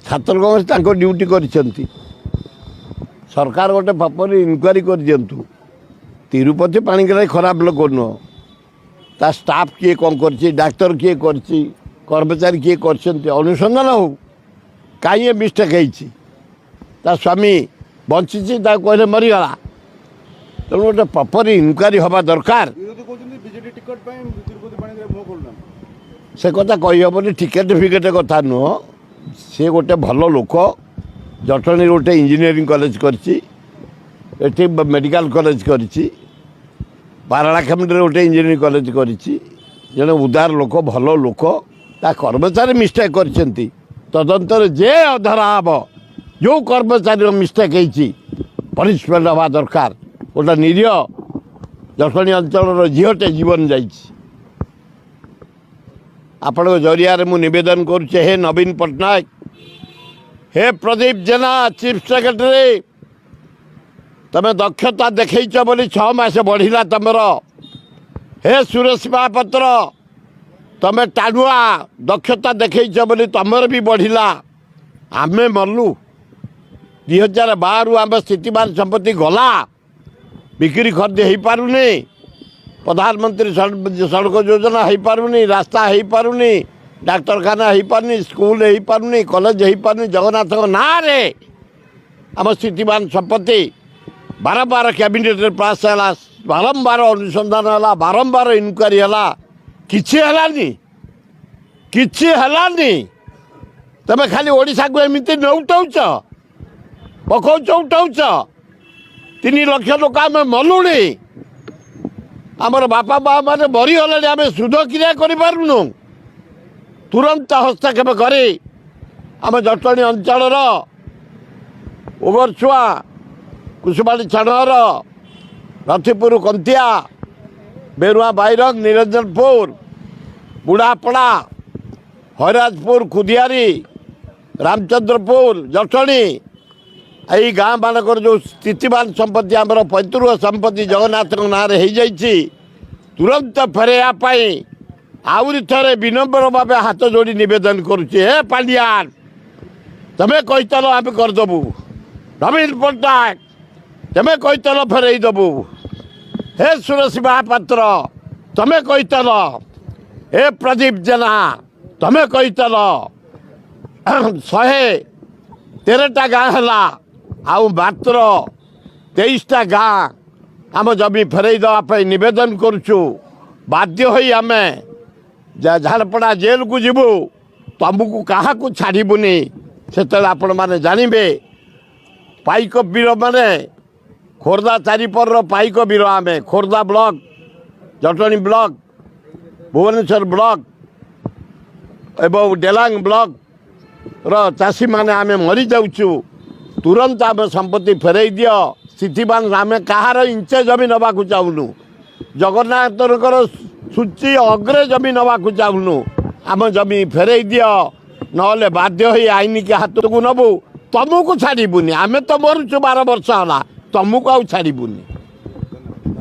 छात्र कांग्रेस ड्यूटी कर सरकार गोटे प्रॉपर इनक्वारी कर दिंतु तिरुपति पाणिग्राही खराब लोक नुह ता स्टाफ किए कौन कर डाक्तर किए कर कर्मचारी किए कर अनुसंधान हो कहीं मिस्टेक है स्वामी बंची कहले मरीगला तेणु गोटे प्रॉपर इनक्वारी हवा दरकार से कथा कही हेनी टिकेट फिकेट कथा नुह सी गोटे भल लोक जटणी गोटे इंजीनियरिंग कॉलेज करती मेडिकल कॉलेज करती पारालाखेमुंडी गोटे इंजीनियरिंग कॉलेज करती जड़े उदार लोक भल लोक ता कर्मचारी मिस्टेक करछंती तदंतर जे अधरा हम जो कर्मचारी मिस्टेक है पनिशमेंट हवा दरकार गोटे निरीह जटणी अंचल झीटे जीवन जाइए आपण जरिया मु निवेदन करुचे हे नवीन पट्टनायक हे प्रदीप जेना चीफ सेक्रेटरी तमें दक्षता देखईच बोली 6 मास बढ़िला तमर हे सुरेश महापात्र तमें टाणुआ दक्षता देखईच बोली तमर भी बढ़िला आमे मरलु 2012 आम स्थितिमान संपत्ति गला बिक्री खर्च हो पारुनी प्रधानमंत्री सड़क योजना हो पारुनी रास्ता हो पारुनी डाक्तरखाना हो पारुनी स्कूल हो पारुनी कॉलेज हो पारुनी जगन्नाथ ना रे आम स्थितिमान संपत्ति बारंबार कैबिनेट पास है बारंबार अनुसंधान है बारंबार इनक्वारी है किछि हलानी तमें खाली ओडिशा को एमती नौटाऊच पकाउच उठाऊच 3 लाख लोक आम मलुणी आमर बापा माँ मैंने मरीगले आम सुध क्रिया करूँ तुरंत हस्तक्षेप कर आम जटणी अंचल ओगरछुआ कुसुमाली छाणर रथिपुर कंतिया बेरुआ बैरंग निरंजनपुर बुढ़ापड़ा हरिराजपुर खुदियारी रामचंद्रपुर जटणी यही गाँ मानक जो स्थितिमान संपत्ति आमर पैतृक संपत्ति जगन्नाथ ना तुरंत फेरैयापाई आउरी थे विनम्र भाव हाथ जोड़ी नवेदन करुचे हे पांडियान तमें कहीतल आम करदेबू नवीन पट्टनायक तमें कहीतल फेरईदेबू हे सुरेश महापात्र तमें कहीतल हे प्रदीप जेना तमें कहीतल 113टा गाँ है आउ मात्र 23टा गाँ आम जमी फेरई देवाई नवेदन करुचु बाध्य होई आमे झारपड़ा जेल को जीवु तुमको क्या छाड़बूनी से आपण मैंने जानवे पाइक वीर मैंने खोर्धा चारिपर पाइक वीर आम Khordha block Jatani block Bhubaneswar block एवं डेलांग ब्लॉक चाषी मैंने आम मरी जाऊँ तुरंत आम संपत्ति फेरई दि स्थितिमान आम कहार इंचे जमी नवा चाहूँ जगन्नाथ सूची अग्रे जमी नवा चाहूँ आम जमी फेरई दि ना बाध्य हो आईन के हाथ को नबू तुमको छाड़बूनी आम तो मरुचु 12 वर्ष है तुमको आउ छाड़बूनी।